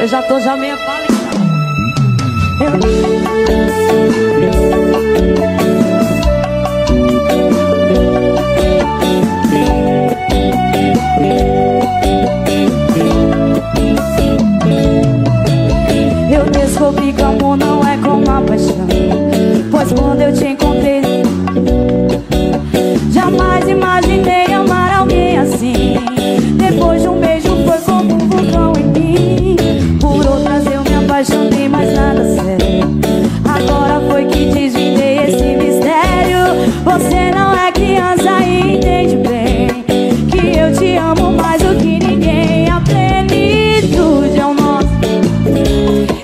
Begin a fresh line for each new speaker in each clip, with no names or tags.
Eu já tô meio palestra. Eu descobri que o amor não é como a paixão, pois quando eu te encontrei, jamais imaginei amar alguém assim. Depois de um beijo foi como um vulcão em mim. Por outras eu me apaixonei, mas nada sério. Agora foi que desvendei esse mistério. Você não é criança e entende bem que eu te amo mais do que ninguém. A plenitude é o nosso,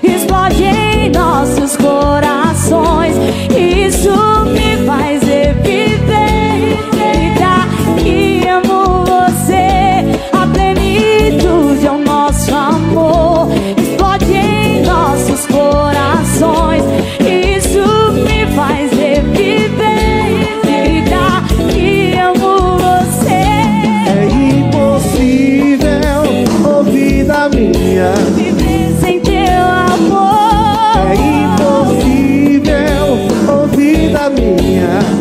explode em nossos corações. Isso me faz reviver, gritar que amo você. A plenitude é o nosso amor, explode em nossos corações. Isso me faz reviver, gritar que amo você.
É impossível, oh vida minha,
viver sem teu amor.
é impossível, oh vida minha.